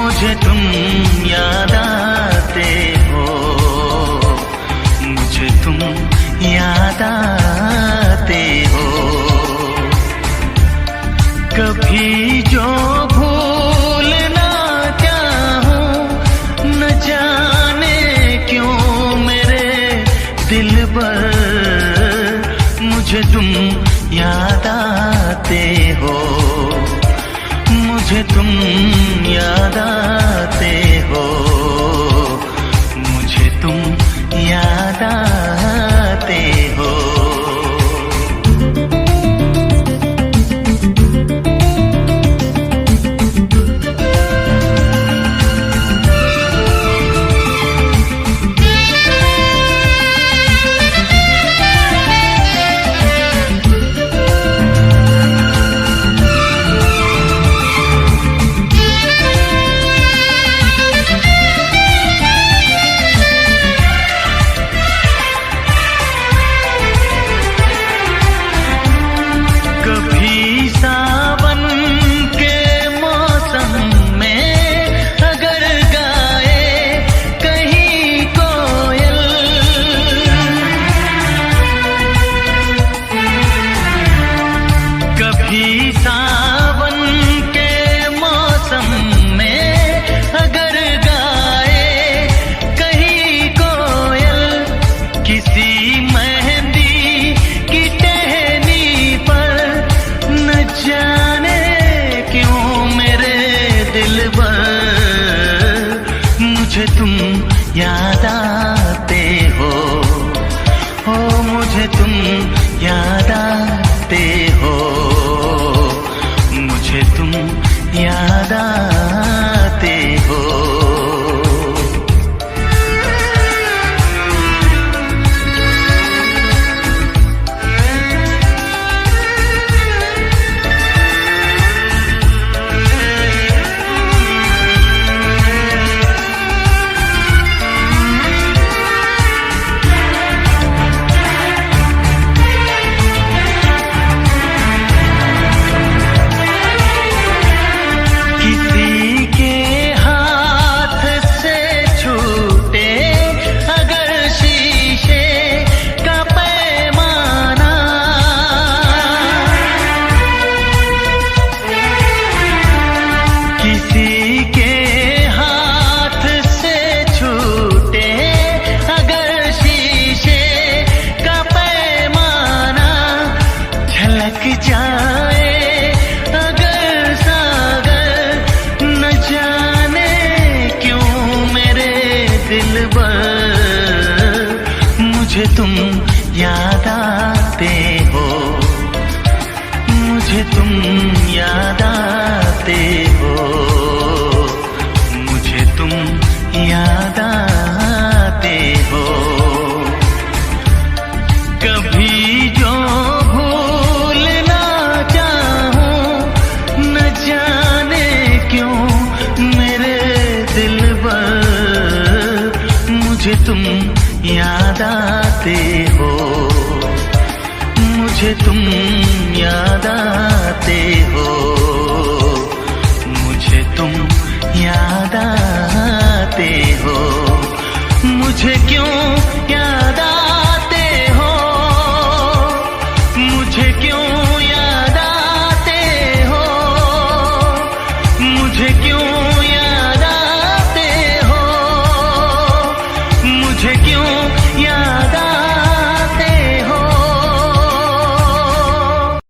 मुझे तुम याद आते हो, मुझे तुम याद आते हो। कभी जो भूल ना चाहूं, न जाने क्यों मेरे दिल पर मुझे तुम याद आते हो, मुझे तुम याद आते हो, मुझे तुम याद आते हो। सावन के मौसम में अगर गाए कहीं कोयल, किसी मेहंदी की टहनी पर न जाने क्यों मेरे दिल पर मुझे तुम याद आते हो, मुझे तुम याद आते हो, मुझे तुम याद आते हो। जाए अगर सागर, न जाने क्यों मेरे दिल पर मुझे तुम याद आते हो, मुझे तुम याद आते हो, मुझे तुम याद आते हो। कभी जो मुझे तुम याद आते हो, मुझे तुम याद आते हो।